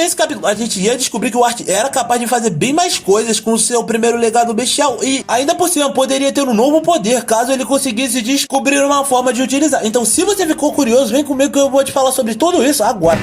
nesse capítulo a gente ia descobrir que o Art era capaz de fazer bem mais coisas com o seu primeiro legado bestial e ainda por cima poderia ter um novo poder caso ele conseguisse descobrir uma forma de utilizar. Então se você ficou curioso, vem comigo que eu vou te falar sobre tudo isso agora.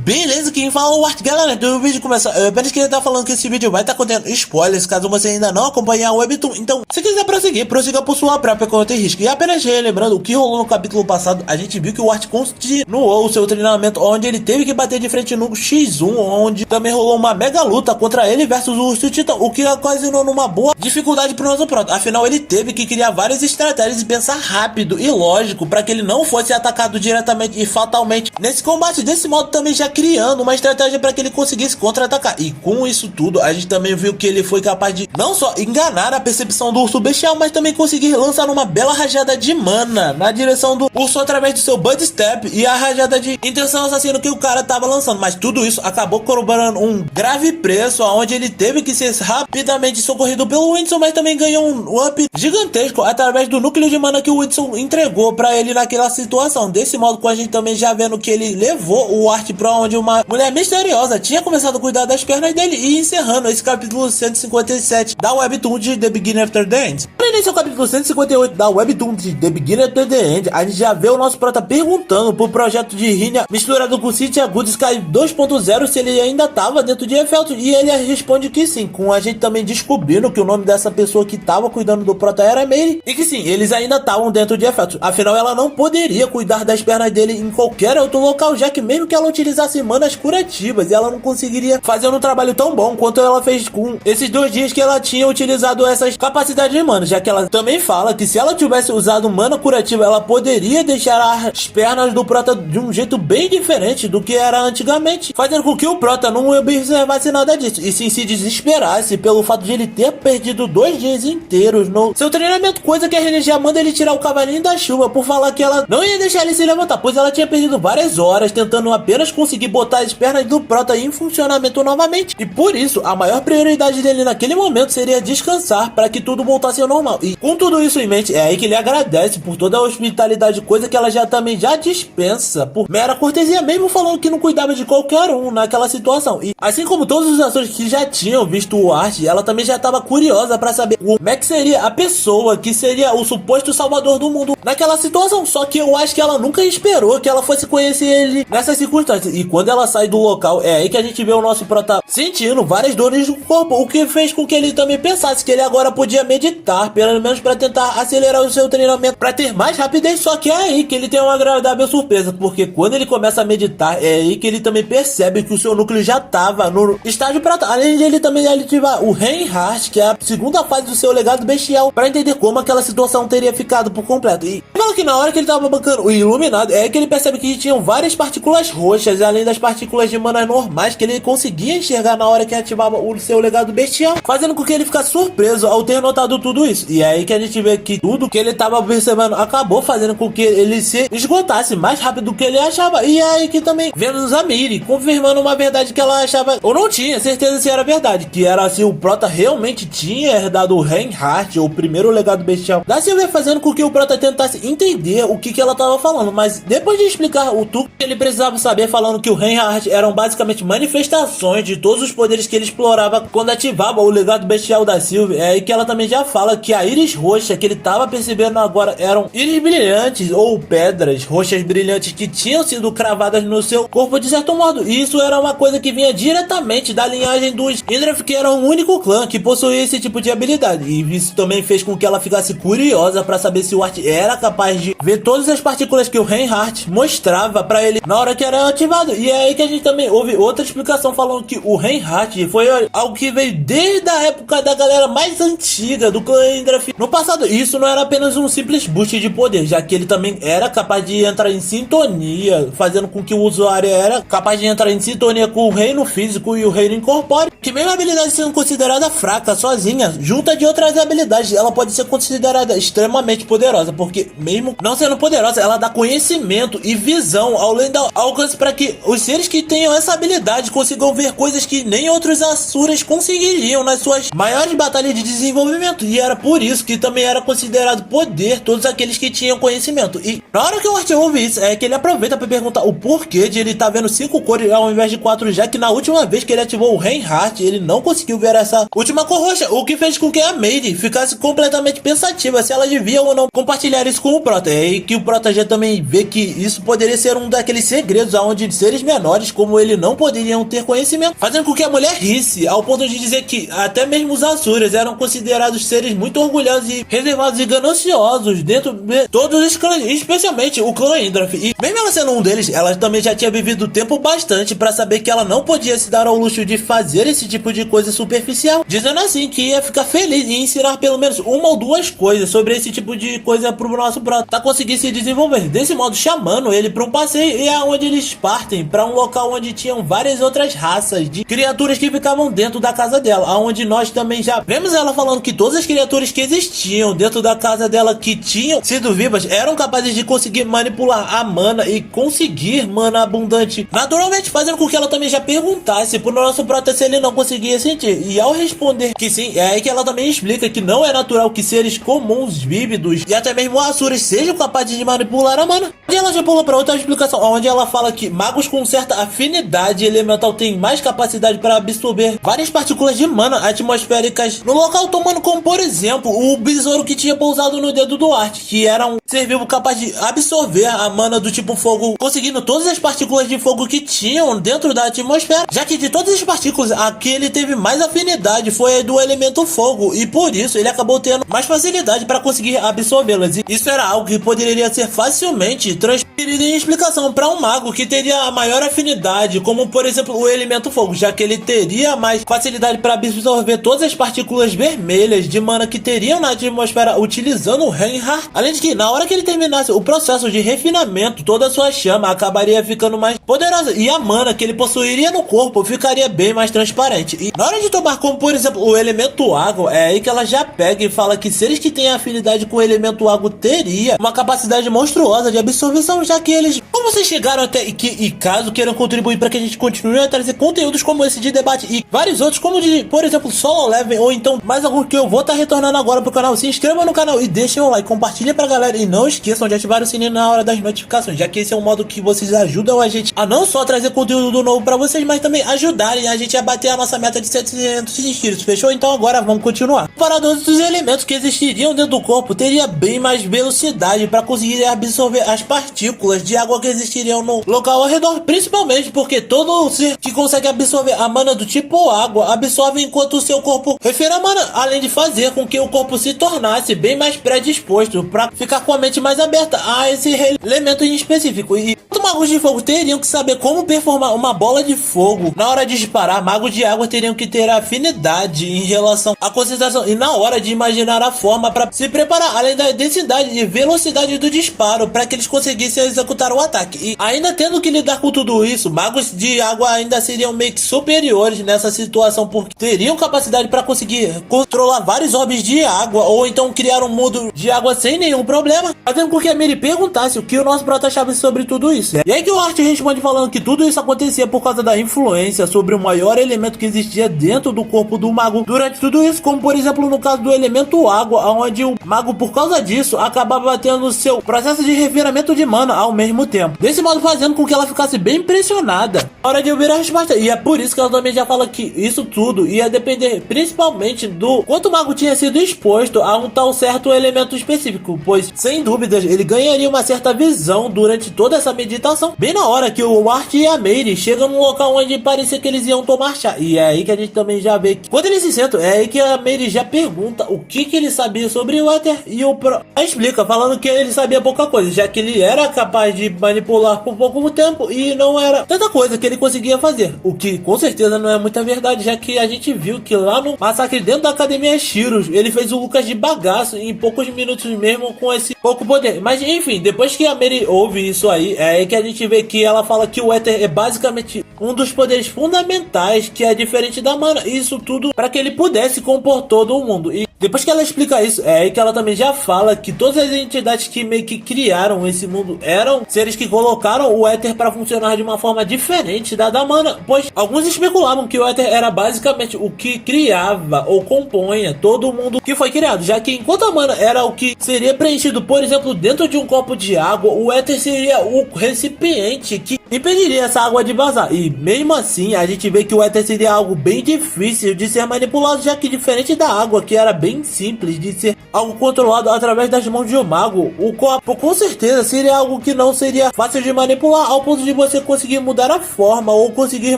Beleza, quem fala é o Art, galera. Então o vídeo começa. Apenas queria estar falando que esse vídeo vai estar contendo spoilers caso você ainda não acompanhar o Webtoon. Então, se quiser prosseguir, prossiga por sua própria conta e risco. E apenas relembrando o que rolou no capítulo passado, a gente viu que o Art continuou o seu treinamento, onde ele teve que bater de frente no X1, onde também rolou uma mega luta contra ele versus o Urso Titã, o que ocasionou numa boa dificuldade pro nosso prota. Afinal, ele teve que criar várias estratégias e pensar rápido e lógico para que ele não fosse atacado diretamente e fatalmente nesse combate. Desse modo, também já criando uma estratégia para que ele conseguisse contra-atacar. E com isso tudo, a gente também viu que ele foi capaz de não só enganar a percepção do urso bestial, mas também conseguir lançar uma bela rajada de mana na direção do urso através do seu Bud Step e a rajada de intenção assassina que o cara tava lançando. Mas tudo isso acabou cobrando um grave preço, onde ele teve que ser rapidamente socorrido pelo Whindersson, mas também ganhou um up gigantesco através do núcleo de mana que o Whindersson entregou para ele naquela situação. Desse modo, com a gente também já vendo que ele levou o Art pra onde uma mulher misteriosa tinha começado a cuidar das pernas dele e encerrando esse capítulo 157 da Webtoon de The Beginning After the End. Porém, nesse é o capítulo 158 da Webtoon de The Beginning After the End, a gente já vê o nosso prota perguntando pro projeto de Rinya misturado com Cynthia Good Sky 2.0 se ele ainda tava dentro de Efelto, e ele responde que sim, com a gente também descobrindo que o nome dessa pessoa que tava cuidando do prota era Mary, e que sim, eles ainda estavam dentro de Efelto. Afinal, ela não poderia cuidar das pernas dele em qualquer outro local, já que mesmo que ela utilizasse manas curativas, ela não conseguiria fazer um trabalho tão bom quanto ela fez com esses 2 dias que ela tinha utilizado essas capacidades de mana, já que ela também fala que se ela tivesse usado mana curativa, ela poderia deixar as pernas do prota de um jeito bem diferente do que era antigamente, fazendo com que o prota não observasse nada disso e sim se desesperasse pelo fato de ele ter perdido 2 dias inteiros no seu treinamento, coisa que a Renegea manda ele tirar o cavalinho da chuva por falar que ela não ia deixar ele se levantar, pois ela tinha perdido várias horas tentando apenas conseguir botar as pernas do prota em funcionamento novamente, e por isso a maior prioridade dele naquele momento seria descansar para que tudo voltasse ao normal. E com tudo isso em mente, é aí que ele agradece por toda a hospitalidade, coisa que ela já também já dispensa por mera cortesia, mesmo falando que não cuidava de qualquer um naquela situação. E assim como todos os atores que já tinham visto o Art, ela também já estava curiosa para saber como é que seria a pessoa que seria o suposto salvador do mundo naquela situação, só que eu acho que ela nunca esperou que ela fosse conhecer ele nessas circunstâncias. E quando ela sai do local, é aí que a gente vê o nosso prota sentindo várias dores no corpo, o que fez com que ele também pensasse que ele agora podia meditar, pelo menos para tentar acelerar o seu treinamento, para ter mais rapidez. Só que é aí que ele tem uma agradável surpresa, porque quando ele começa a meditar, é aí que ele também percebe que o seu núcleo já estava no estágio prata, além de ele também ativar o Reinhardt, que é a segunda fase do seu legado bestial, para entender como aquela situação teria ficado por completo. E fala que na hora que ele tava bancando o iluminado, é aí que ele percebe que tinham várias partículas roxas, além das partículas de mana normais que ele conseguia enxergar na hora que ativava o seu legado bestial, fazendo com que ele ficasse surpreso ao ter notado tudo isso. E é aí que a gente vê que tudo que ele estava percebendo acabou fazendo com que ele se esgotasse mais rápido do que ele achava. E é aí que também vemos a Miri confirmando uma verdade que ela achava, ou não tinha certeza se era verdade, que era se o prota realmente tinha herdado o Reinhardt, ou o primeiro legado bestial da Sylvia, fazendo com que o prota tentasse entender o que ela estava falando. Mas depois de explicar o tudo que ele precisava saber, falando que o Reinhardt eram basicamente manifestações de todos os poderes que ele explorava quando ativava o legado bestial da Sylvia, é aí que ela também já fala que a íris roxa que ele estava percebendo agora eram íris brilhantes ou pedras roxas brilhantes que tinham sido cravadas no seu corpo de certo modo. E isso era uma coisa que vinha diretamente da linhagem dos Indrath, que era o único clã que possuía esse tipo de habilidade. E isso também fez com que ela ficasse curiosa para saber se o Art era capaz de ver todas as partículas que o Reinhardt mostrava para ele na hora que era ativado. E é aí que a gente também ouve outra explicação falando que o Reinhardt foi algo que veio desde a época da galera mais antiga do clã Indrath no passado. E isso não era apenas um simples boost de poder, já que ele também era capaz de entrar em sintonia, fazendo com que o usuário era capaz de entrar em sintonia com o reino físico e o reino incorpóreo, que mesmo a habilidade sendo considerada fraca sozinha, junta de outras habilidades, ela pode ser considerada extremamente poderosa, porque mesmo não sendo poderosa, ela dá conhecimento e visão, além do alcance para que os seres que tenham essa habilidade consigam ver coisas que nem outros Asuras conseguiriam nas suas maiores batalhas de desenvolvimento. E era por isso que também era considerado poder todos aqueles que tinham conhecimento. E na hora que o Art ouve isso, é que ele aproveita para perguntar o porquê de ele estar vendo 5 cores ao invés de 4, já que na última vez que ele ativou o Reinhardt, ele não conseguiu ver essa última cor roxa, o que fez com que a Mary ficasse completamente pensativa se ela devia ou não compartilhar isso com o Prota. E que o Prota já também vê que isso poderia ser um daqueles segredos aonde seres menores como ele não poderiam ter conhecimento, fazendo com que a mulher risse, ao ponto de dizer que até mesmo os Asuras eram considerados seres muito orgulhosos e reservados e gananciosos dentro de todos os clãs, especialmente o clã Indrath. E mesmo ela sendo um deles, ela também já tinha vivido tempo bastante para saber que ela não podia se dar ao luxo de fazer esse tipo de coisa superficial, dizendo assim que ia ficar feliz em ensinar pelo menos uma ou duas coisas sobre esse tipo de coisa pro nosso Prota conseguir se desenvolver, desse modo chamando ele para um passeio, e é onde eles partem para um local onde tinham várias outras raças de criaturas que ficavam dentro da casa dela, aonde nós também já vemos ela falando que todas as criaturas que existiam dentro da casa dela que tinham sido vivas eram capazes de conseguir manipular a mana e conseguir mana abundante, naturalmente fazendo com que ela também já perguntasse pro nosso Prota se ele não conseguia sentir, e ao responder que sim, é aí que ela também explica que não é natural que seres comuns, vívidos e até mesmo Asuras sejam capazes de manipular a mana. E ela já pula para outra explicação, onde ela fala que magos com certa afinidade elemental têm mais capacidade para absorver várias partículas de mana atmosféricas no local, tomando como por exemplo o besouro que tinha pousado no dedo do Art, que era um ser vivo capaz de absorver a mana do tipo fogo, conseguindo todas as partículas de fogo que tinham dentro da atmosfera, já que de todas as partículas a que ele teve mais afinidade foi a do elemento fogo, e por isso ele acabou tendo mais facilidade para conseguir absorvê-las. E isso era algo que poderia ser facilmente transferido em explicação para um mago que teria a maior afinidade, como por exemplo o elemento fogo, já que ele teria mais facilidade para absorver todas as partículas vermelhas de mana que teriam na atmosfera utilizando o Reinhardt, além de que na hora que ele terminasse o processo de refinamento, toda a sua chama acabaria ficando mais poderosa e a mana que ele possuiria no corpo ficaria bem mais transparente. E na hora de tomar como por exemplo o elemento água, é aí que ela já pega e fala que seres que têm afinidade com o elemento água teria uma capacidade monstruosa de absorção, já que eles, como vocês chegaram até e caso queiram contribuir para que a gente continue a trazer conteúdos como esse de debate e vários outros, como de, por exemplo, Solo Leveling, ou então mais algum que eu vou estar retornando agora pro canal, se inscrevam no canal e deixem um like, compartilhem pra galera e não esqueçam de ativar o sininho na hora das notificações, já que esse é um modo que vocês ajudam a gente a não só trazer conteúdo novo pra vocês, mas também ajudarem a gente a bater a nossa meta de 700 inscritos, fechou? Então agora vamos continuar. Para todos os elementos que existiriam dentro do corpo, teria bem mais velocidade para conseguir absorver as partículas de água que existiriam no local ao redor, principalmente porque todo ser que consegue absorver a mana do tipo água absorve enquanto o seu corpo refere a mana, além de fazer com que o corpo se tornasse bem mais predisposto para ficar com a mente mais aberta a esse elemento em específico. E os magos de fogo teriam que saber como performar uma bola de fogo na hora de disparar, magos de água teriam que ter afinidade em relação à concentração e na hora de imaginar a forma para se preparar, além da densidade e velocidade do disparo para que eles conseguissem executar o ataque. E ainda tendo que lidar com tudo isso, magos de água ainda seriam meio que superiores nessa situação, porque teriam capacidade para conseguir controlar vários orbes de água ou então criar um mundo de água sem nenhum problema, fazendo com que a Mary perguntasse o que o nosso Prota achava sobre tudo isso. E aí que o Art responde falando que tudo isso acontecia por causa da influência sobre o maior elemento que existia dentro do corpo do mago durante tudo isso, como por exemplo no caso do elemento água, onde o mago por causa disso acabava tendo seu processo de refinamento de mana ao mesmo tempo, desse modo fazendo com que ela ficasse bem impressionada na hora de ouvir a resposta. E é por isso que ela também já fala que isso tudo ia depender principalmente do quanto o mago tinha sido exposto a um tal certo elemento específico, pois sem dúvidas ele ganharia uma certa visão durante toda essa meditação, bem na hora que o Art e a Mary chegam num local onde parecia que eles iam tomar chá. E é aí que a gente também já vê que quando eles se sentam, é aí que a Mary já pergunta o que ele sabia sobre o Éter, e o Pro explica falando que ele sabia pouca coisa, já que ele era capaz de manipular por pouco tempo e não era tanta coisa que ele conseguia fazer, o que com certeza não é muita verdade, já que a gente viu que lá no massacre dentro da Academia Shiros, ele fez o Lucas de bagaço em poucos minutos mesmo com esse pouco poder. Mas enfim, depois que a Mary ouve isso aí, é aí que a gente vê que ela fala que o Éter é basicamente um dos poderes fundamentais que é diferente da mana, e isso tudo para que ele pudesse compor todo o mundo. E Depois que ela explica isso, é aí que ela também já fala que todas as entidades que meio que criaram esse mundo eram seres que colocaram o éter para funcionar de uma forma diferente da mana, pois alguns especulavam que o éter era basicamente o que criava ou compunha todo mundo que foi criado, já que enquanto a mana era o que seria preenchido, por exemplo, dentro de um copo de água, o éter seria o recipiente que impediria essa água de vazar. E mesmo assim, a gente vê que o éter seria algo bem difícil de ser manipulado, já que diferente da água, que era bem simples de ser algo controlado através das mãos de um mago, o copo com certeza seria algo que não seria fácil de manipular ao ponto de você conseguir mudar a forma ou conseguir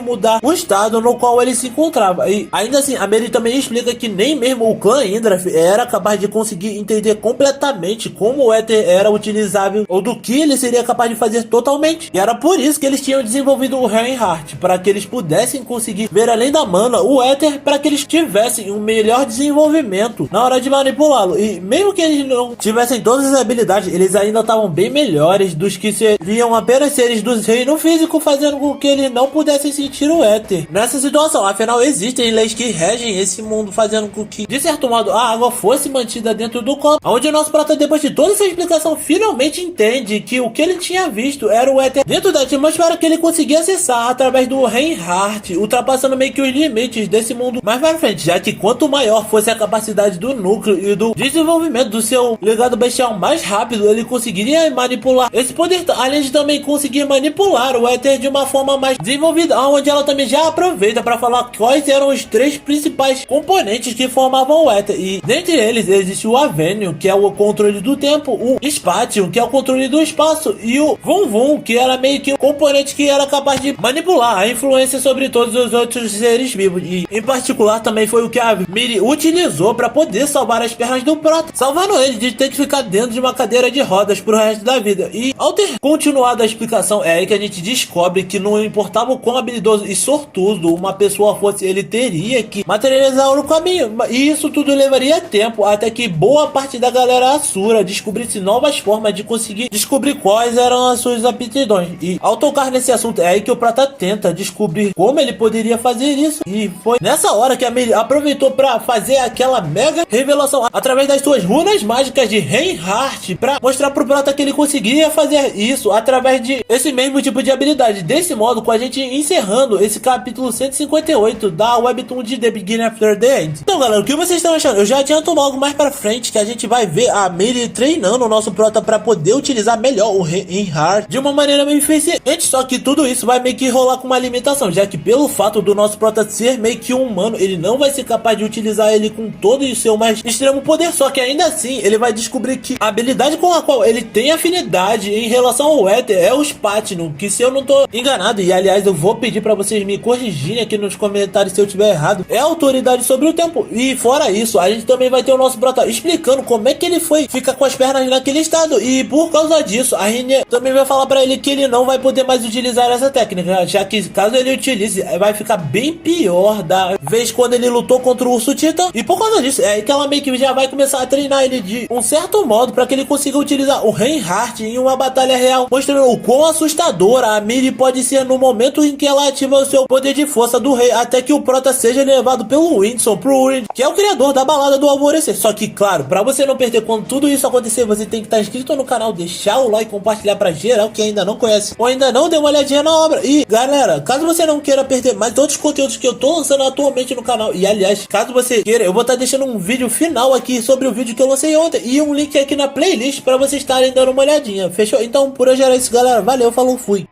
mudar o estado no qual ele se encontrava. E ainda assim, a Mary também explica que nem mesmo o clã Indrath era capaz de conseguir entender completamente como o éter era utilizável ou do que ele seria capaz de fazer totalmente. E era por isso que eles tinham desenvolvido o Reinhardt, para que eles pudessem conseguir ver além da mana o éter, para que eles tivessem um melhor desenvolvimento na hora de manipulá-lo. E mesmo que eles não tivessem todas as habilidades, eles ainda estavam bem melhores dos que seriam apenas seres do reino físico, fazendo com que eles não pudessem sentir o éter nessa situação. Afinal, existem leis que regem esse mundo, fazendo com que, de certo modo, a água fosse mantida dentro do copo, onde o nosso prota, depois de toda essa explicação, finalmente entende que o que ele tinha visto era o éter dentro da atmosfera que ele conseguia acessar através do Reinhardt, ultrapassando meio que os limites desse mundo mais pra frente, já que quanto maior fosse a capacidade do núcleo e do desenvolvimento do seu legado bestial mais rápido, ele conseguiria manipular esse poder, além de também conseguir manipular o éter de uma forma mais desenvolvida, onde ela também já aproveita para falar quais eram os três principais componentes que formavam o éter. E dentre eles existe o Avenio, que é o controle do tempo, o Spatium, que é o controle do espaço, e o Vum Vum, que era meio que o componente que era capaz de manipular a influência sobre todos os outros seres vivos. E em particular também foi o que a Miri utilizou para poder salvar as pernas do Prota, salvando ele de ter que ficar dentro de uma cadeira de rodas pro resto da vida. E ao ter continuado a explicação, é aí que a gente descobre que não importava o quão habilidoso e sortudo uma pessoa fosse, ele teria que materializar o caminho. E isso tudo levaria tempo, até que boa parte da galera Asura descobrisse novas formas de conseguir descobrir quais eram as suas aptidões. E ao tocar nesse assunto, é aí que o Prata tenta descobrir como ele poderia fazer isso. E foi nessa hora que a Miri aproveitou para fazer aquela mega revelação através das suas runas mágicas de Reinhardt, para mostrar pro Prata que ele conseguiria fazer isso através de esse mesmo tipo de habilidade. Desse modo, com a gente encerrando esse capítulo 158 da Webtoon de The Beginning After the End. Então, galera, o que vocês estão achando? Eu já adianto logo mais pra frente que a gente vai ver a Miri treinando o nosso Prota para poder utilizar melhor o Reinhardt de uma maneira meio eficiente. Só que tudo isso vai meio que rolar com uma limitação, já que pelo fato do nosso Prota ser meio que um humano, ele não vai ser capaz de utilizar ele com todo o seu mais extremo poder. Só que ainda assim, ele vai descobrir que a habilidade com a qual ele tem afinidade em relação ao éter é o Spatium, que se eu não tô enganado, e aliás eu vou pedir para vocês me corrigirem aqui nos comentários se eu tiver errado, é a autoridade sobre o tempo. E fora isso, a gente também vai ter o nosso Prota explicando como é que ele foi ficar com as pernas naquele estado, e por causa disso a Rinne também vai falar para ele que ele não vai poder mais utilizar essa técnica, já que caso ele utilize, vai ficar bem pior da vez quando ele lutou contra o Urso Titã. E por causa disso, é aí que ela meio que já vai começar a treinar ele de um certo modo para que ele consiga utilizar o Reinhardt em uma batalha real, mostrando o quão assustadora a Miri pode ser no momento em que ela ativa o seu poder de força do rei, até que o Prota seja levado pelo Winston pro Urid, que é o criador da balada do alvorecer. Só que, claro, para você não perder quando tudo isso acontecer, você tem que estar inscrito no canal, deixar o like, compartilhar pra geral que ainda não conhece ou ainda não deu uma olhadinha na obra. E galera, caso você não queira perder mais outros conteúdos que eu tô lançando atualmente no canal, e aliás, caso você queira, eu vou estar deixando um vídeo final aqui sobre o vídeo que eu lancei ontem e um link aqui na playlist para vocês estarem dando uma olhadinha. Fechou? Então por hoje era isso, galera. Valeu, falou, fui.